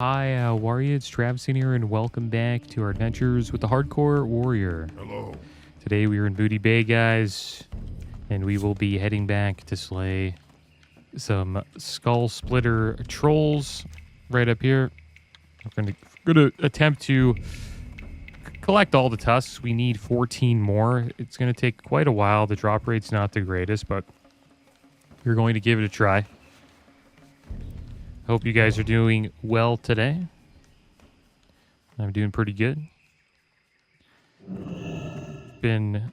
Hi, warrior, it's Travis here, and welcome back to our adventures with the Hardcore Warrior. Hello. Today we are in Booty Bay, guys, and we will be heading back to slay some Skull Splitter trolls right up here. I'm gonna attempt to collect all the tusks. We need 14 more. It's gonna take quite a while. The drop rate's not the greatest, but we're going to give it a try. Hope you guys are doing well today. I'm doing pretty good. Been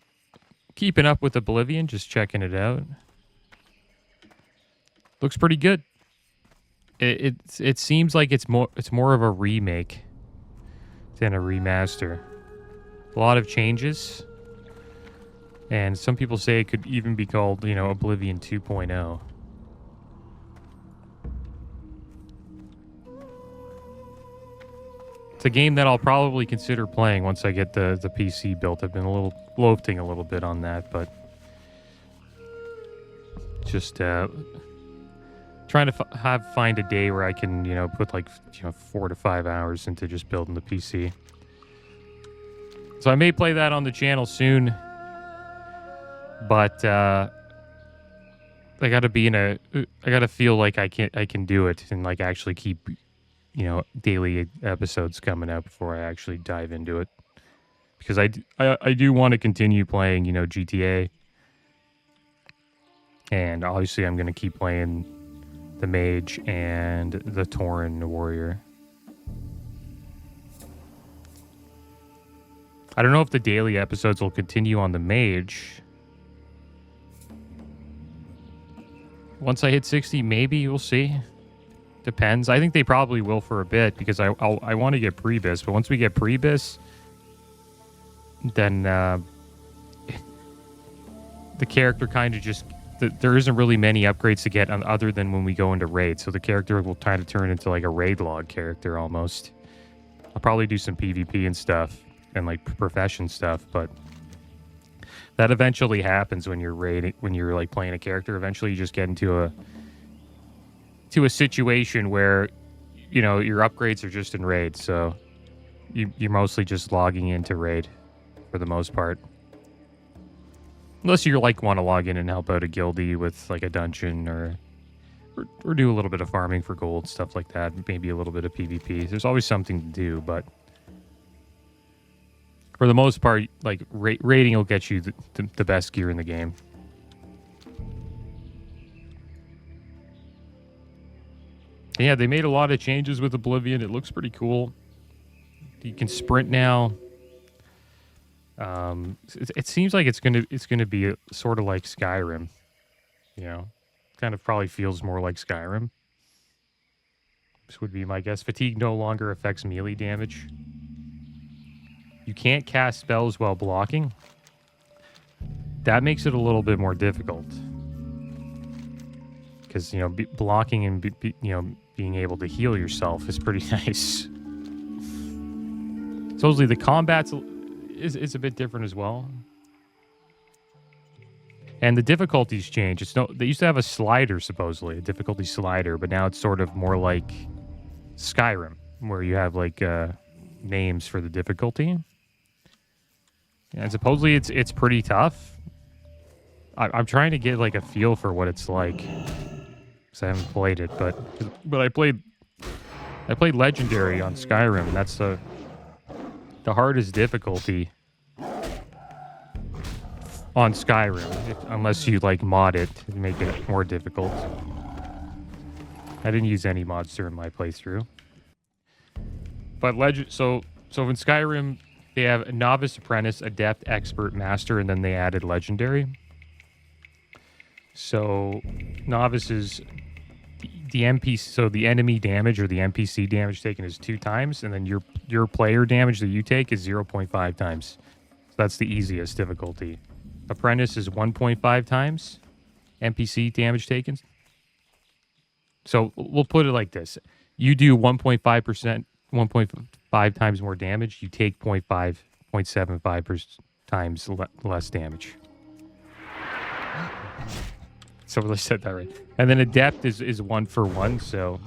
keeping up with Oblivion, just checking it out. Looks pretty good. It seems like it's more of a remake than a remaster. A lot of changes, and some people say it could even be called, Oblivion 2.0. It's a game that I'll probably consider playing once I get the PC built. I've been loafing a little bit on that, but just trying to find a day where I can, put 4 to 5 hours into just building the PC. So I may play that on the channel soon, but I gotta feel like I can do it and actually keep daily episodes coming out before I actually dive into it. Because I do want to continue playing, GTA. And obviously I'm going to keep playing the Mage and the TAUREN Warrior. I don't know if the daily episodes will continue on the Mage. Once I hit 60, maybe we'll see. Depends. I think they probably will for a bit because I want to get Prebis, but once we get Prebis, then the character kind of just there isn't really many upgrades to get other than when we go into raid, so the character will kind of turn into like a raid log character almost. I'll probably do some PvP and stuff and profession stuff, but that eventually happens when you're playing a character. Eventually you just get into a situation where your upgrades are just in raid, so you're mostly just logging into raid for the most part, unless you want to log in and help out a guildie with a dungeon or do a little bit of farming for gold, stuff like that, maybe a little bit of PvP. There's always something to do, but for the most part, raiding will get you the best gear in the game. Yeah, they made a lot of changes with Oblivion. It looks pretty cool. You can sprint now. It seems like it's gonna be sort of like Skyrim. Kind of probably feels more like Skyrim. This would be my guess. Fatigue no longer affects melee damage. You can't cast spells while blocking. That makes it a little bit more difficult. Because blocking and being able to heal yourself is pretty nice. Supposedly the combat is a bit different as well, and the difficulties change. They used to have a slider, supposedly a difficulty slider, but now it's sort of more like Skyrim, where you have names for the difficulty. And supposedly it's pretty tough. I'm trying to get a feel for what it's like. I haven't played it, but I played Legendary on Skyrim, and that's the hardest difficulty on Skyrim, unless you mod it to make it more difficult. I didn't use any mods during my playthrough, but so in Skyrim they have Novice, Apprentice, Adept, Expert, Master, and then they added Legendary. So Novice is the NPC, so the enemy damage or the NPC damage taken is 2 times, and then your player damage that you take is 0.5 times. So that's the easiest difficulty. Apprentice is 1.5 times NPC damage taken. So we'll put it like this: you do 1.5 times more damage, you take 0.75 times less damage. So I said that right. And then Adept is 1 for 1, so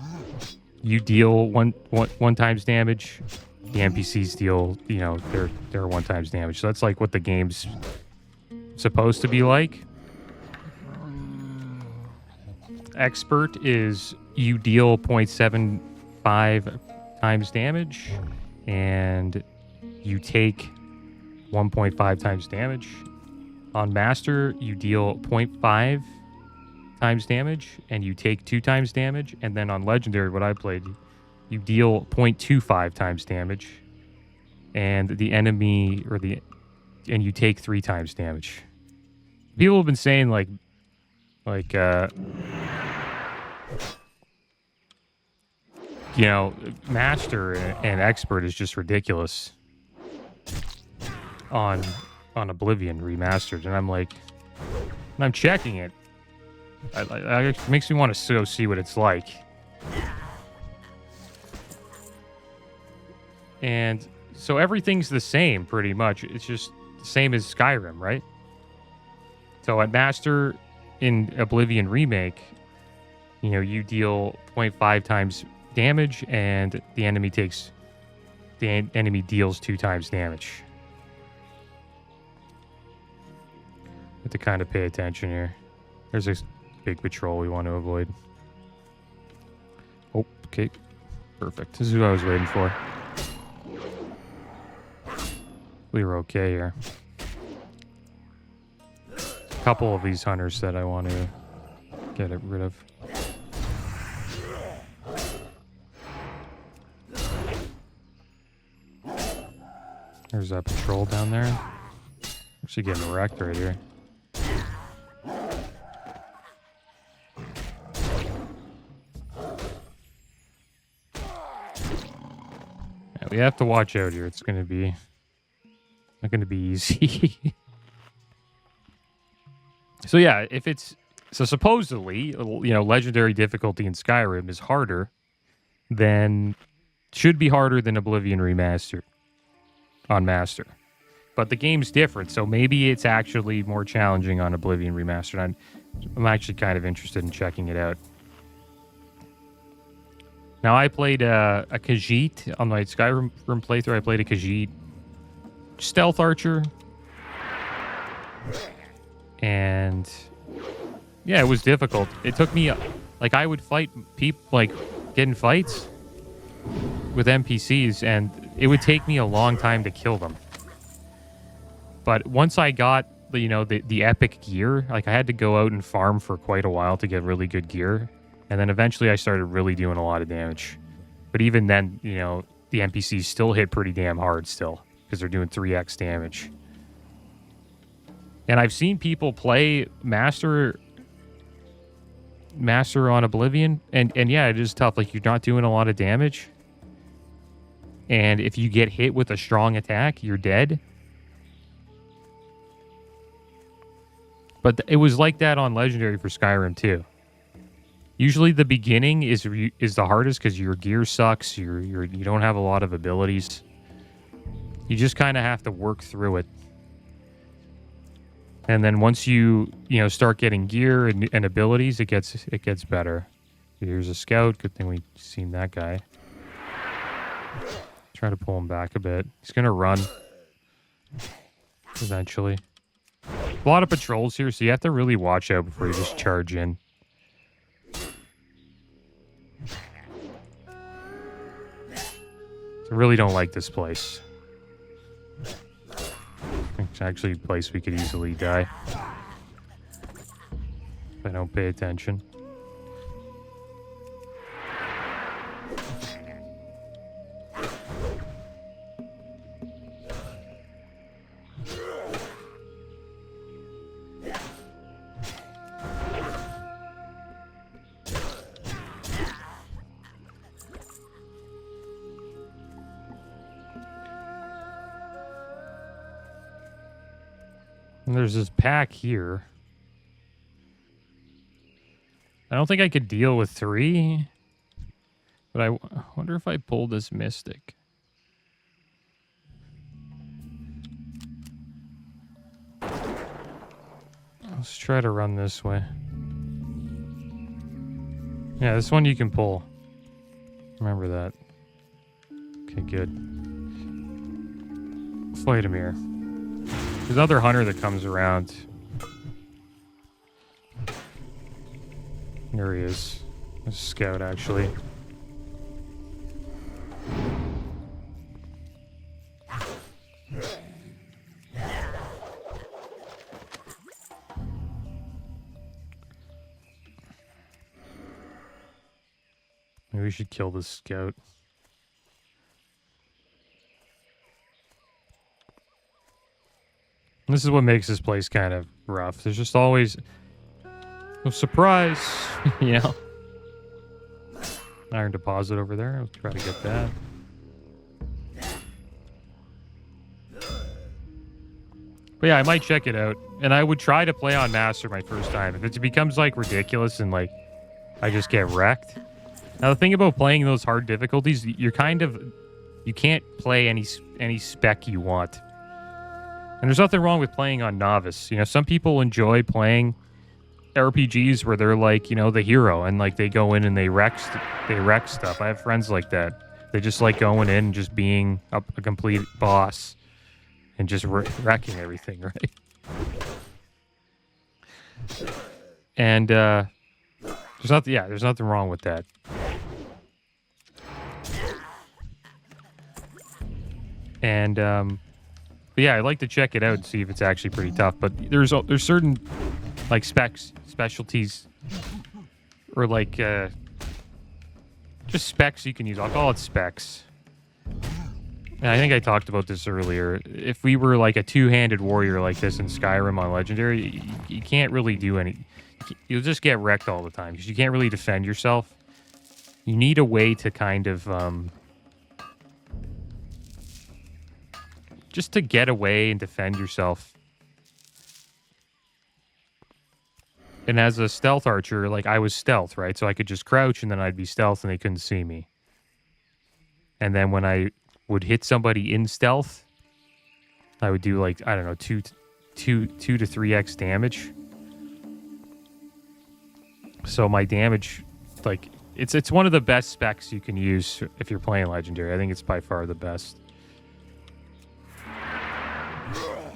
You deal one times damage. The NPCs deal, you know, they're 1 times damage. So that's like what the game's supposed to be like. Expert is you deal 0.75 times damage, and you take 1.5 times damage. On Master, you deal 0.5 times damage, and you take 2 times damage. And then on Legendary, what I played, you deal 0.25 times damage, and the enemy and you take 3 times damage. People have been saying like you know, Master and Expert is just ridiculous on Oblivion Remastered, and I'm like, and I'm checking it. It makes me want to go see what it's like. And so everything's the same, pretty much. It's just the same as Skyrim, right? So at Master in Oblivion Remake, you know, you deal 0.5 times damage, and the enemy deals 2 times damage. Have to kind of pay attention here. There's a big patrol we want to avoid. Oh, okay. Perfect. This is what I was waiting for. We were okay here. A couple of these hunters that I want to get rid of. There's that patrol down there. Actually getting wrecked right here. Yeah, we have to watch out here. It's going to be not going to be easy. So yeah, so supposedly, you know, legendary difficulty in Skyrim is harder should be harder than Oblivion Remastered on Master. But the game's different, so maybe it's actually more challenging on Oblivion Remastered. I'm actually kind of interested in checking it out. Now, I played a Khajiit on my Skyrim playthrough. I played a Khajiit stealth archer. And yeah, it was difficult. It took me, like, I would fight people, like, get in fights with NPCs, and it would take me a long time to kill them. But once I got the epic gear, like, I had to go out and farm for quite a while to get really good gear. And then eventually I started really doing a lot of damage. But even then, you know, the NPCs still hit pretty damn hard still, because they're doing 3x damage. And I've seen people play Master on Oblivion, and yeah, it is tough. Like, you're not doing a lot of damage. And if you get hit with a strong attack, you're dead. But it was like that on Legendary for Skyrim too. Usually the beginning is the hardest because your gear sucks. You don't have a lot of abilities. You just kind of have to work through it. And then once you start getting gear and abilities, it gets better. Here's a scout. Good thing we've seen that guy. Try to pull him back a bit. He's gonna run eventually. A lot of patrols here, so you have to really watch out before you just charge in. I really don't like this place. It's actually a place we could easily die if I don't pay attention. And there's this pack here. I don't think I could deal with 3. But I wonder if I pull this Mystic. Let's try to run this way. Yeah, this one you can pull. Remember that. Okay, good. Fight him here. There's another hunter that comes around. There he is. There's a scout, actually. Maybe we should kill this scout. This is what makes this place kind of rough. There's just always a surprise, you know. Iron deposit over there. I'll try to get that. But yeah, I might check it out. And I would try to play on Master my first time. If it becomes like ridiculous and like I just get wrecked. Now the thing about playing those hard difficulties, you can't play any spec you want. And there's nothing wrong with playing on Novice. You know, some people enjoy playing RPGs where they're like, you know, the hero and like they go in and they wreck stuff. I have friends like that. They just like going in and just being a complete boss and just wrecking everything, right? And there's nothing wrong with that. And but yeah, I'd like to check it out and see if it's actually pretty tough. But there's certain like specialties, or like just specs you can use. I'll call it specs. And I think I talked about this earlier. If we were like a two-handed warrior like this in Skyrim on Legendary, you can't really do any. You'll just get wrecked all the time because you can't really defend yourself. You need a way to kind of just to get away and defend yourself. And as a stealth archer, like I was stealth, right? So I could just crouch and then I'd be stealth and they couldn't see me. And then when I would hit somebody in stealth, I would do like, I don't know, 2 to 3x damage. So my damage, like, it's one of the best specs you can use if you're playing Legendary. I think it's by far the best.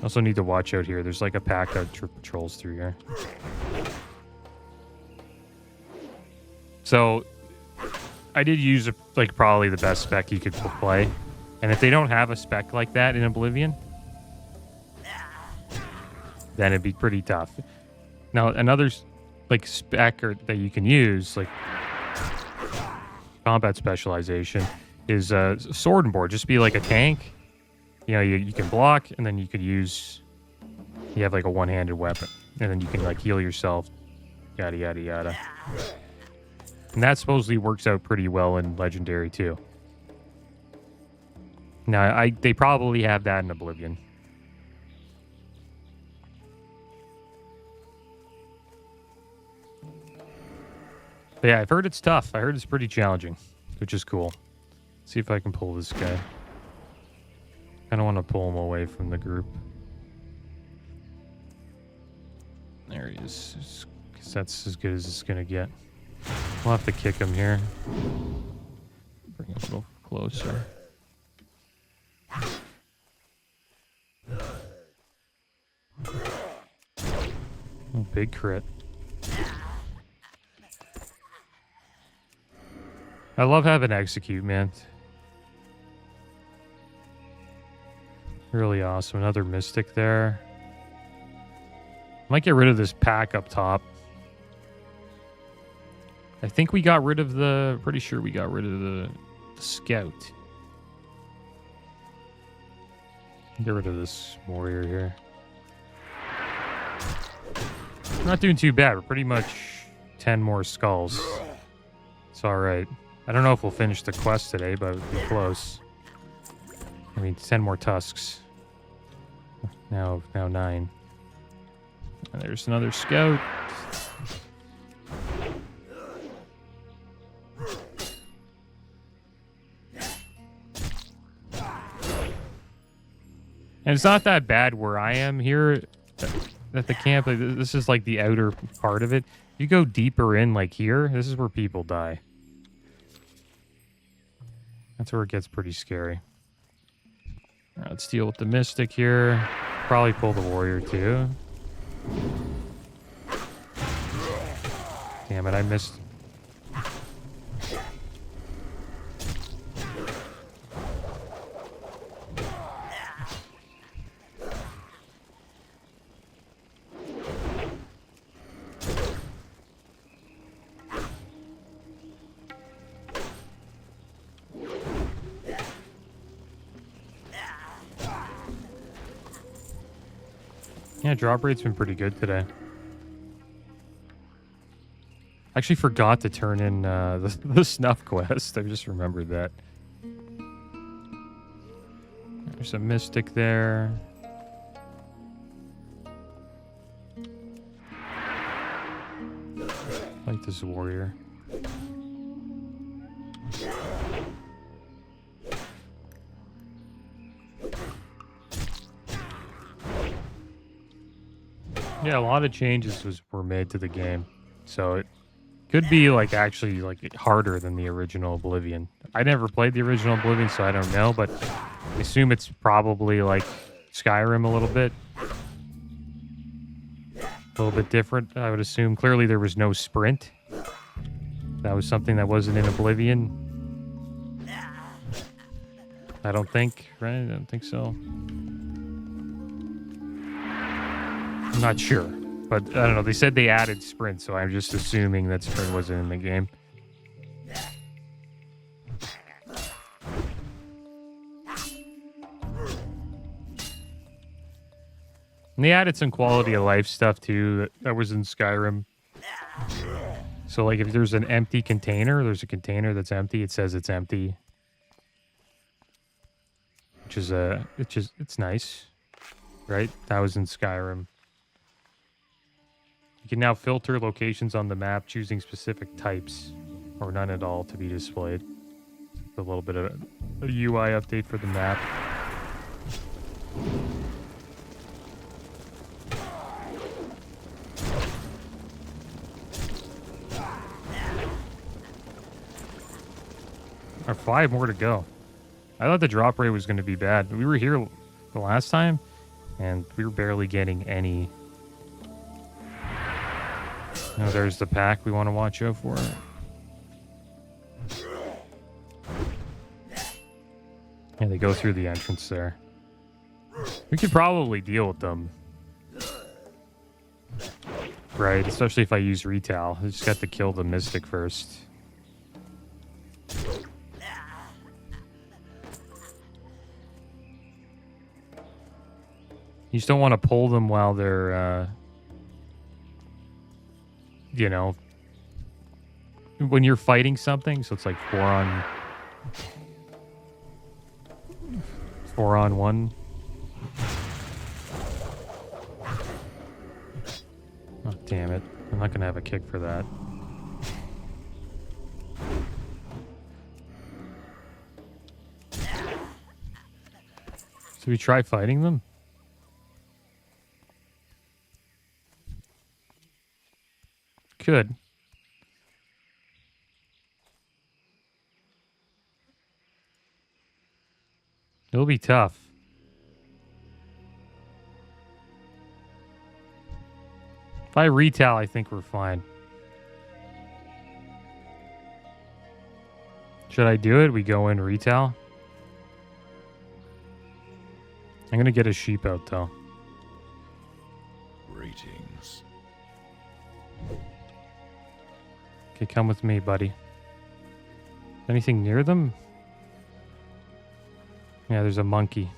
Also need to watch out here. There's like a pack that patrols through here. So I did use like probably the best spec you could play. And if they don't have a spec like that in Oblivion, then it'd be pretty tough. Now another like spec that you can use, like combat specialization, is sword and board. Just be like a tank. You know, you can block, and then you could use. You have like a one-handed weapon, and then you can like heal yourself. Yada yada yada. And that supposedly works out pretty well in Legendary too. Now they probably have that in Oblivion. But yeah, I've heard it's tough. I heard it's pretty challenging, which is cool. Let's see if I can pull this guy. I don't want to pull him away from the group. There he is. Because that's as good as it's going to get. We'll have to kick him here. Bring him a little closer. Oh, big crit. I love having execute, man. Really awesome. Another mystic there. Might get rid of this pack up top. I think we got rid of the... Pretty sure we got rid of the scout. Get rid of this warrior here. We're not doing too bad. We're pretty much 10 more skulls. It's alright. I don't know if we'll finish the quest today, but it'll be close. I mean, 10 more tusks. Now 9. And there's another scout. And it's not that bad where I am here at the camp. This is like the outer part of it. You go deeper in, like here, this is where people die. That's where it gets pretty scary. All right, let's deal with the Mystic here. Probably pull the Warrior too. Damn it, I missed. Yeah, drop rate's been pretty good today. I actually forgot to turn in the snuff quest. I just remembered that. There's a Mystic there. Like this Warrior. Yeah, a lot of changes were made to the game, so it could be like actually like harder than the original Oblivion. I never played the original Oblivion, so I don't know, but I assume it's probably like Skyrim a little bit different. I would assume. Clearly, there was no sprint. That was something that wasn't in Oblivion. I don't think, right? I don't think so. I'm not sure, but I don't know. They said they added sprint, so I'm just assuming that sprint wasn't in the game. And they added some quality of life stuff too that was in Skyrim. So like if there's an empty container, there's a container that's empty, it says it's empty. Which is it's nice. Right? That was in Skyrim. You can now filter locations on the map, choosing specific types, or none at all, to be displayed. A little bit of a UI update for the map. Or 5 more to go. I thought the drop rate was going to be bad. We were here the last time, and we were barely getting any. Oh, there's the pack we want to watch out for. Yeah, they go through the entrance there. We could probably deal with them. Right, especially if I use retail. I just got to kill the Mystic first. You just don't want to pull them while they're, you know, when you're fighting something. So it's like 4 on 1. Oh, damn it. I'm not going to have a kick for that. Should we try fighting them? Could. It'll be tough. If I retail, I think we're fine. Should I do it? We go in retail. I'm going to get a sheep out, though. Greetings. Okay, come with me, buddy. Anything near them? Yeah, there's a monkey.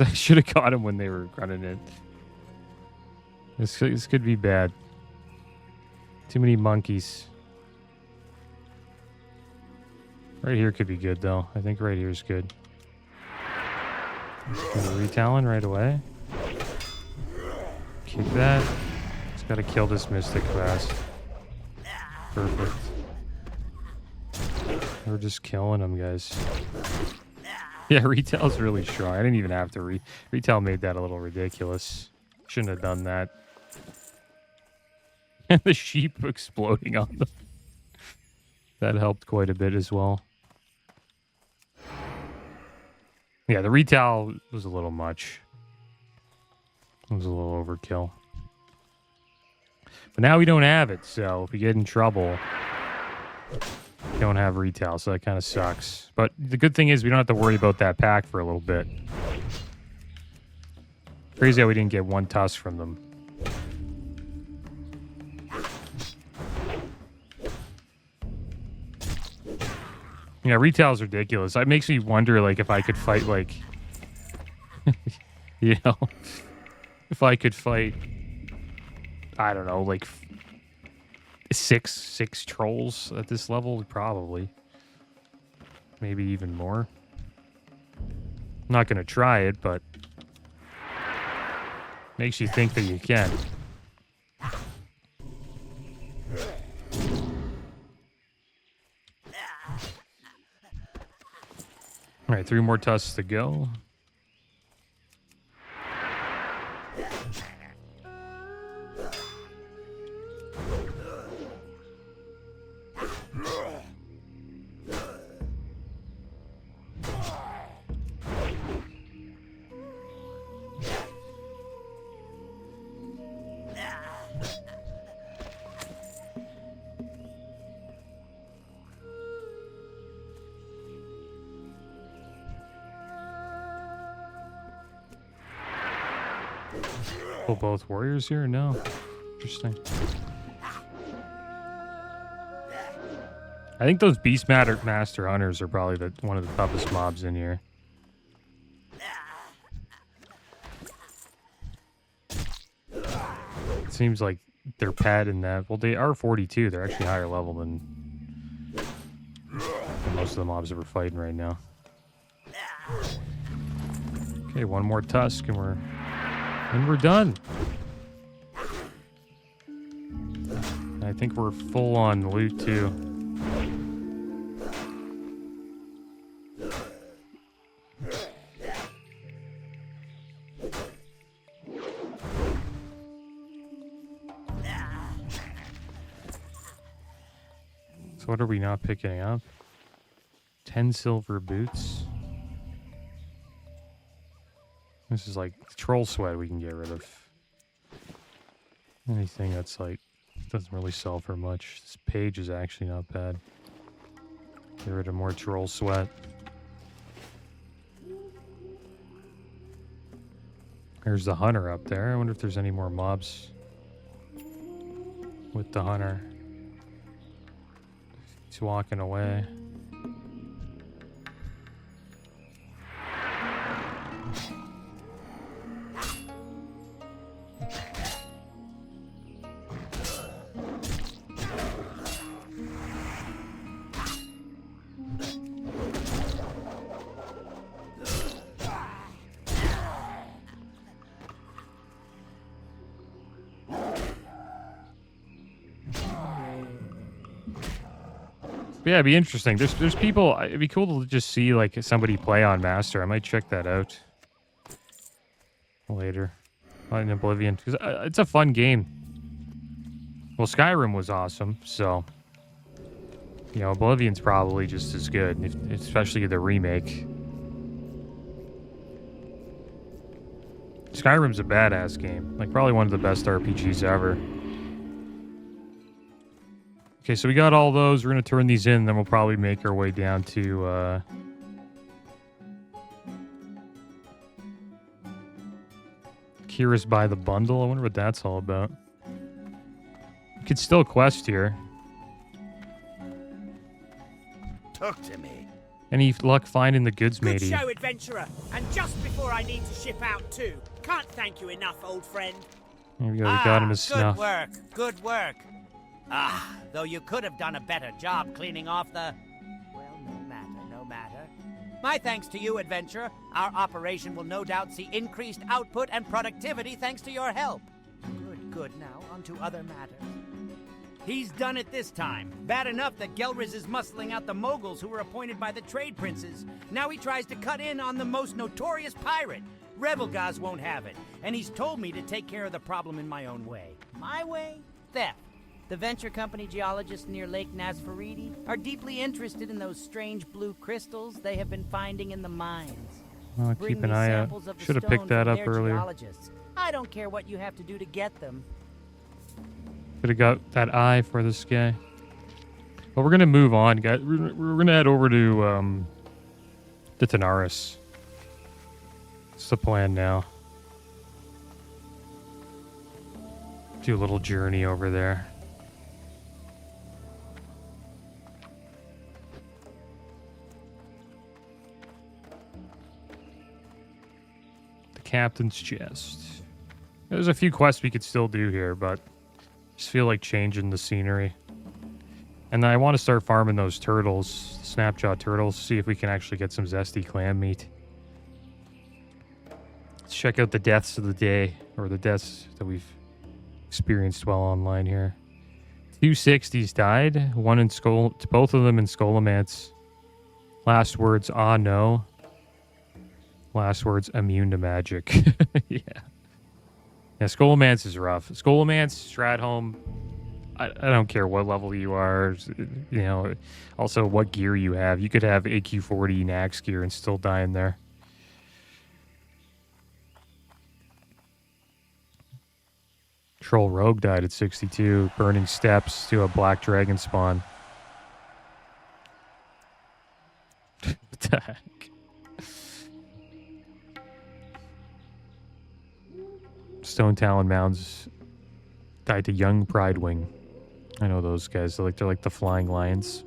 I should have caught him when they were running it. This could be bad. Too many monkeys. Right here could be good, though. I think right here is good. Retalon right away. Kick that. Just gotta kill this Mystic fast. Perfect. We're just killing them, guys. Yeah, retail's really strong. I didn't even have to retail made that a little ridiculous. Shouldn't have done that. And the sheep exploding on them. That helped quite a bit as well. Yeah, the retail was a little much. It was a little overkill. But now we don't have it, so if we get in trouble, we don't have retail, so that kind of sucks. But the good thing is we don't have to worry about that pack for a little bit. Crazy how we didn't get one tusk from them. Yeah, retail's ridiculous. It makes me wonder, like, if I could fight, like... you know? If I could fight... I don't know, like... Six trolls at this level? Probably. Maybe even more. I'm not gonna try it, but... makes you think that you can. All right, 3 more tusks to go. Pull both warriors here? No. Interesting. I think those Beastmaster Hunters are probably one of the toughest mobs in here. It seems like they're padding that. Well, they are 42. They're actually higher level than most of the mobs that we're fighting right now. Okay, 1 more tusk and we're done. I think we're full on loot too. So what are we not picking up? 10 silver boots. This is like troll sweat we can get rid of. Anything that's like, doesn't really sell for much. This page is actually not bad. Get rid of more troll sweat. There's the hunter up there. I wonder if there's any more mobs with the hunter. He's walking away. Yeah, it'd be interesting. There's people. It'd be cool to just see like somebody play on Master. I might check that out later in Oblivion because it's a fun game. Well, Skyrim was awesome, so you know Oblivion's probably just as good, especially the remake. Skyrim's a badass game, like probably one of the best RPGs ever. Okay, so we got all those. We're going to turn these in, then we'll probably make our way down to... Kira's by the bundle. I wonder what that's all about. You could still quest here. Talk to me. Any luck finding the goods, Good matey? show, adventurer. And just before I need to ship out too. Can't thank you enough, old friend. There we go. We got him his snuff. Good work. Good work. Though you could have done a better job cleaning off the... Well, no matter, no matter. My thanks to you, adventurer. Our operation will no doubt see increased output and productivity thanks to your help. Good. Now, on to other matters. He's done it this time. Bad enough that Gelriz is muscling out the moguls who were appointed by the trade princes. Now he tries to cut in on the most notorious pirate. Rebelgaz won't have it, and he's told me to take care of the problem in my own way. My way? Theft. The venture company geologists near Lake Nasfaridi are deeply interested in those strange blue crystals they have been finding in the mines. I'll Bring keep an me eye out. samples of the Should have stone picked that from up their earlier. geologists. I don't care what you have to do to get them. Could have got that eye for this guy. But we're gonna move on, guys. We're gonna head over to Tanaris. It's the plan now. Do a little journey over there. The captain's chest. There's a few quests we could still do here, but just feel like changing the scenery. And I want to start farming those turtles, snapjaw turtles, see if we can actually get some zesty clam meat. Let's check out the deaths of the day, or the deaths that we've experienced while online here. 260s died, one in both of them in Scholomance. Last words, ah no. Last words, immune to magic. Yeah. Yeah, Scholomance is rough. Scholomance, Stratholme, I don't care what level you are, you know, also what gear you have. You could have AQ40 Nax gear and still die in there. Troll Rogue died at 62, burning steps to a black dragon spawn. What the heck? Stone Talon Mounds died to Young Pridewing. I know those guys. They're like the flying lions.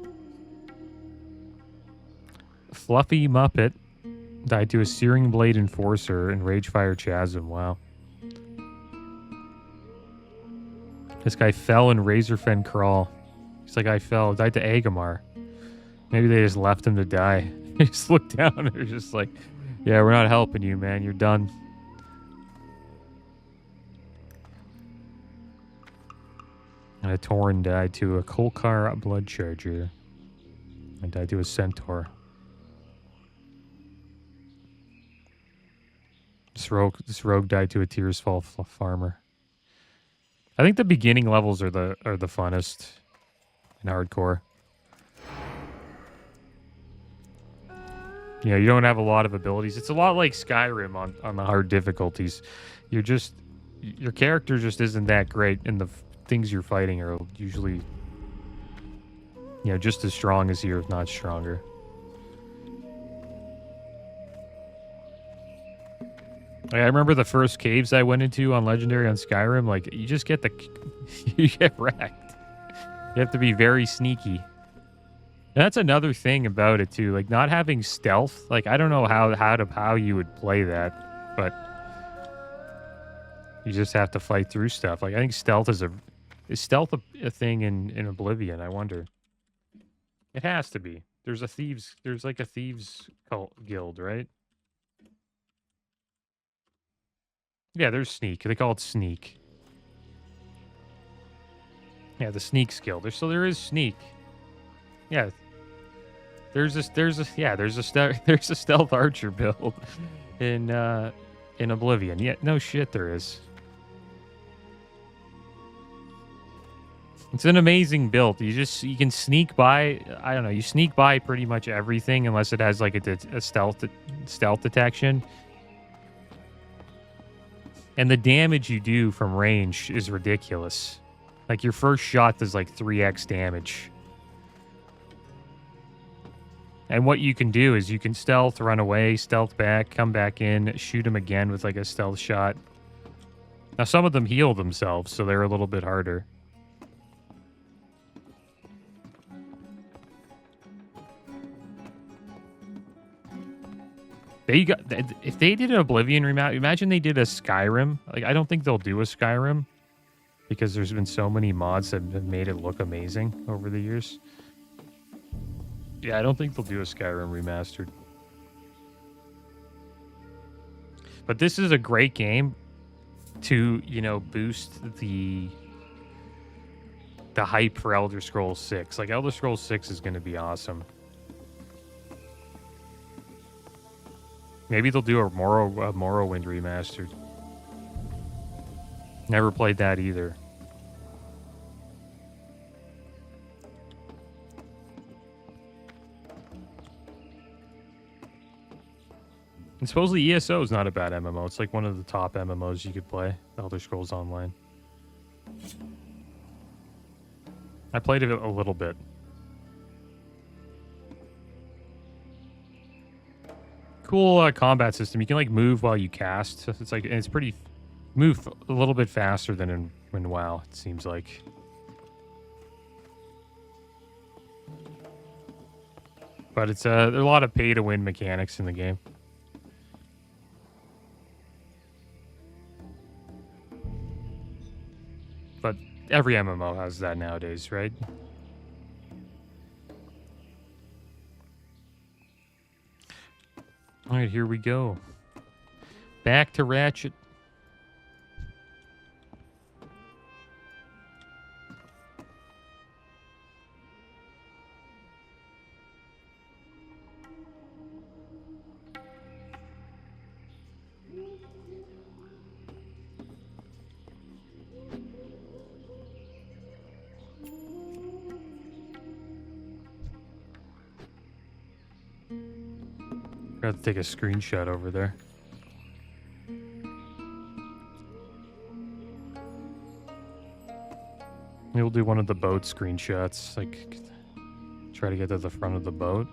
Fluffy Muppet died to a Searing Blade Enforcer in Ragefire Chasm. Wow. This guy fell in Razorfen Crawl. He's like, I fell. Died to Agamar. Maybe they just left him to die. He just looked down and they're just like, yeah, we're not helping you, man. You're done. And a Tauren died to a Kolkar Blood Charger. And died to a Centaur. This rogue died to a Tearsfall farmer. I think the beginning levels are the funnest in hardcore. You know, you don't have a lot of abilities. It's a lot like Skyrim on the hard difficulties. Your character just isn't that great, and the things you're fighting are usually, you know, just as strong as you, if not stronger. Like, I remember the first caves I went into on Legendary on Skyrim, like, you just get you get wrecked. You have to be very sneaky. And that's another thing about it too, like not having stealth. Like, I don't know how you would play that, but you just have to fight through stuff. Like, I think stealth is stealth a thing in Oblivion? I wonder. It has to be. There's like a thieves guild, right? Yeah, there's sneak. They call it sneak. Yeah, the sneak skill. There is sneak. Yeah. There's a stealth archer build in Oblivion. Yeah, no shit there is. It's an amazing build. You can sneak by, I don't know, you sneak by pretty much everything unless it has like a stealth detection. And the damage you do from range is ridiculous. Like, your first shot does like 3x damage. And what you can do is you can stealth, run away, stealth back, come back in, shoot him again with like a stealth shot. Now, some of them heal themselves, so they're a little bit harder. If they did an Oblivion remap, imagine they did a Skyrim. Like, I don't think they'll do a Skyrim because there's been so many mods that have made it look amazing over the years. Yeah, I don't think they'll do a Skyrim remastered. But this is a great game to, you know, boost the hype for Elder Scrolls 6. Like, Elder Scrolls 6 is going to be awesome. Maybe they'll do a Morrowind remastered. Never played that either. And supposedly ESO is not a bad MMO. It's like one of the top MMOs you could play. Elder Scrolls Online. I played it a little bit. Cool combat system. You can like move while you cast. It's like, and it's pretty move a little bit faster than in WoW, it seems like. But it's there are a lot of pay to win mechanics in the game. But every MMO has that nowadays, right? All right, here we go. Back to Ratchet. I have to take a screenshot over there. We'll do one of the boat screenshots. Like, try to get to the front of the boat.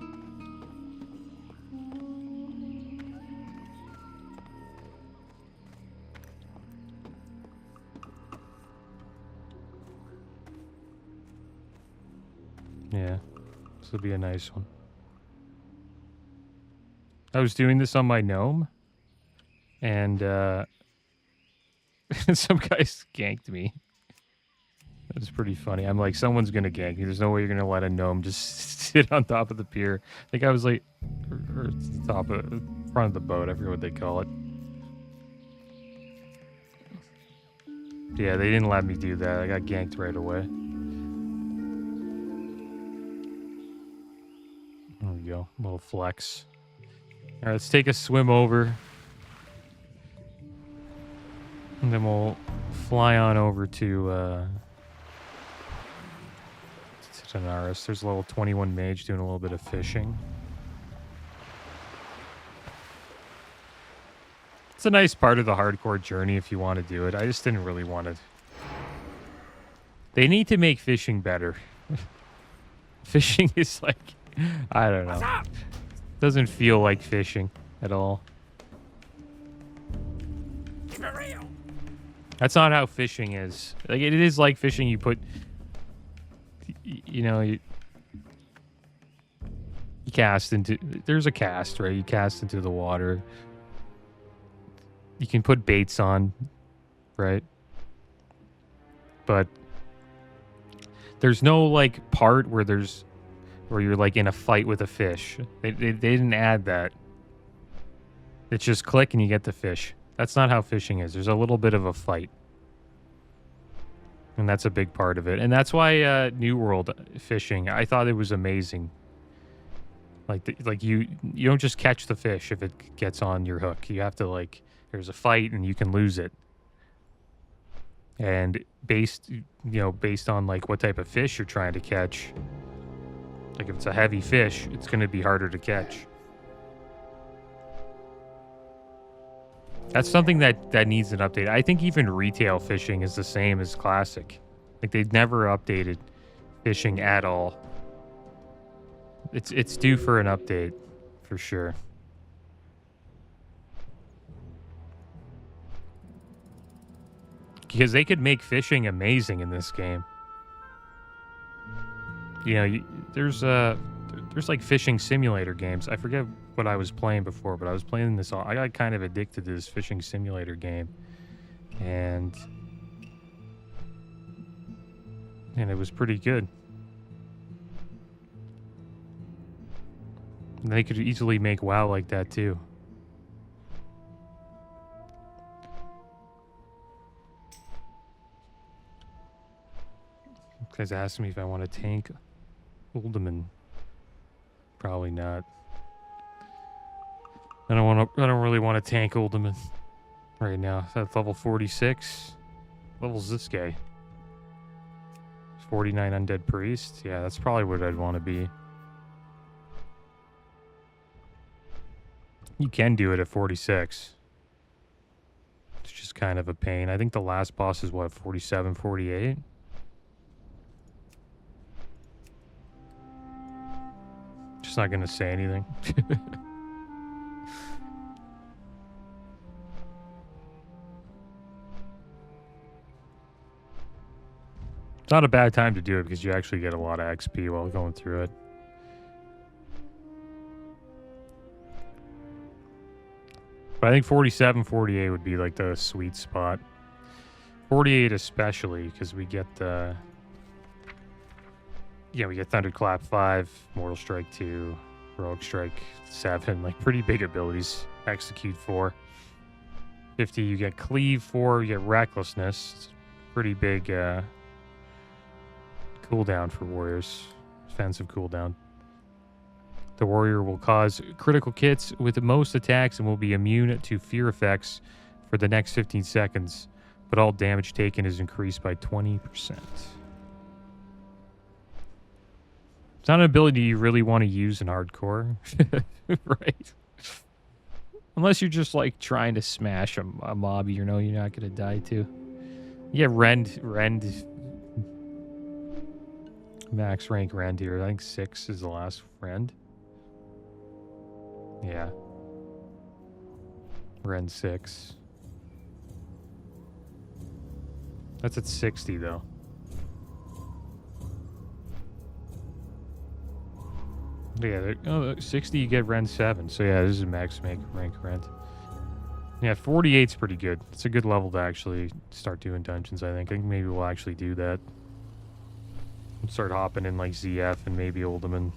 Yeah, this will be a nice one. I was doing this on my gnome, and some guys ganked me. That was pretty funny. I'm like, someone's gonna gank me. There's no way you're gonna let a gnome just sit on top of the pier. I think I was like, or the top of front of the boat. I forget what they call it. Yeah, they didn't let me do that. I got ganked right away. There we go. A little flex. All right, let's take a swim over. And then we'll fly on over to Tanaris. There's a level 21 mage doing a little bit of fishing. It's a nice part of the hardcore journey if you want to do it. I just didn't really want to. They need to make fishing better. Fishing is like, I don't know. Doesn't feel like fishing at all. For real. That's not how fishing is. Like, it is like fishing. You put, you know, you cast into, there's a cast, right? You cast into the water. You can put baits on, right? But there's no like part where you're like in a fight with a fish. They didn't add that. It's just click and you get the fish. That's not how fishing is. There's a little bit of a fight. And that's a big part of it. And that's why New World fishing, I thought it was amazing. Like you don't just catch the fish if it gets on your hook. You have to there's a fight and you can lose it. And based on like what type of fish you're trying to catch, like if it's a heavy fish, it's going to be harder to catch. That's something that needs an update. I think even retail fishing is the same as classic. Like they've never updated fishing at all. It's due for an update for sure. Because they could make fishing amazing in this game. You know, there's like fishing simulator games. I forget what I was playing before, but I was playing this. I got kind of addicted to this fishing simulator game, and it was pretty good. And they could easily make WoW like that too. Guys asked me if I want to tank Uldaman. Probably not. I don't really want to tank Uldaman right now. That's level 46. What level's this guy? 49 undead priest. Yeah, that's probably what I'd want to be. You can do it at 46. It's just kind of a pain. I think the last boss is what, 47, 48? Just not going to say anything. It's not a bad time to do it because you actually get a lot of XP while going through it. But I think 47, 48 would be like the sweet spot. 48 especially because we get we get Thunderclap 5, Mortal Strike 2, Rogue Strike 7, like pretty big abilities. Execute 4. 50 you get Cleave 4, you get Recklessness. It's pretty big cooldown for warriors. Defensive cooldown. The warrior will cause critical hits with the most attacks and will be immune to fear effects for the next 15 seconds, but all damage taken is increased by 20%. It's not an ability you really want to use in hardcore, right? Unless you're just like trying to smash a mob you know you're not going to die to. You get Rend, max rank Rend here. I think 6 is the last Rend. Yeah. Rend 6. That's at 60 though. Yeah, 60 you get Rend 7. So yeah, this is max rank Rend. Yeah, 48's pretty good. It's a good level to actually start doing dungeons, I think. I think maybe we'll actually do that. We'll start hopping in like ZF and maybe Uldaman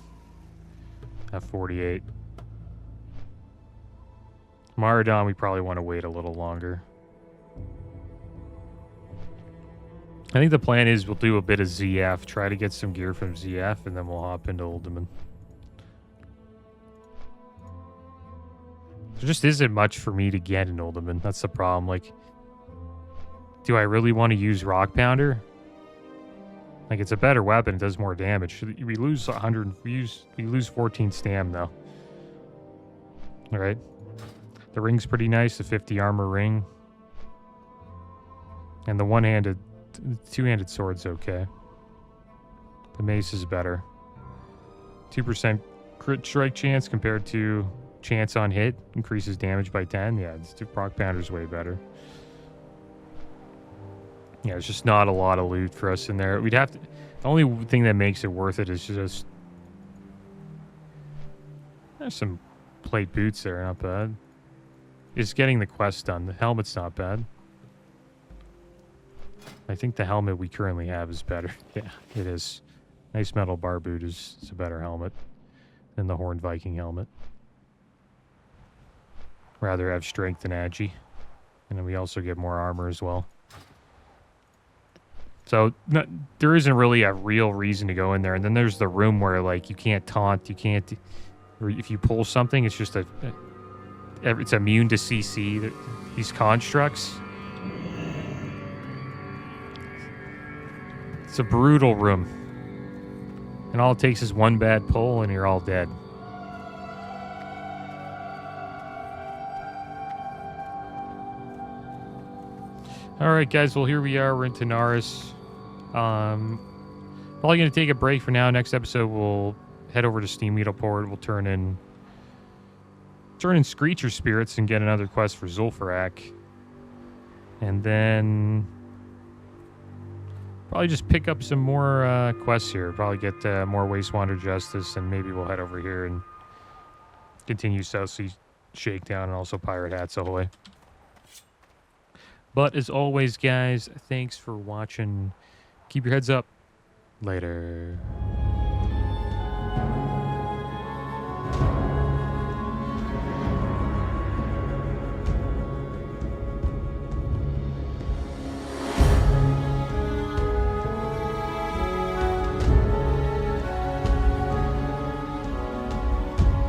at 48. Maradon, we probably want to wait a little longer. I think the plan is we'll do a bit of ZF, try to get some gear from ZF, and then we'll hop into Uldaman. There just isn't much for me to get in Uldaman. That's the problem. Like, do I really want to use Rock Pounder? Like, it's a better weapon. It does more damage. We lose 100. We lose 14 stam though. All right. The ring's pretty nice. The 50 armor ring. And the two-handed sword's okay. The mace is better. 2% crit strike chance compared to chance on hit. Increases damage by 10. Yeah, the Rock Pounder's way better. Yeah, there's just not a lot of loot for us in there. We'd have to... The only thing that makes it worth it is just... There's some plate boots there, not bad. Just getting the quest done. The helmet's not bad. I think the helmet we currently have is better. Yeah, it is. Nice metal bar boot is a better helmet than the Horned Viking helmet. Rather have strength than agi. And then we also get more armor as well. So there isn't really a real reason to go in there. And then there's the room where like you can't taunt, you can't... Or if you pull something, it's just it's immune to CC. These constructs. It's a brutal room. And all it takes is one bad pull and you're all dead. Alright guys, well here we are, we're in Tanaris. Probably going to take a break for now. Next episode we'll head over to Steam Needleport. We'll turn in Screecher Spirits and get another quest for Zul'Farrak. And then probably just pick up some more quests here. Probably get more Wastewander Justice, and maybe we'll head over here and continue South Sea Shakedown and also Pirate Hats Ahoy. But as always, guys, thanks for watching. Keep your heads up. Later.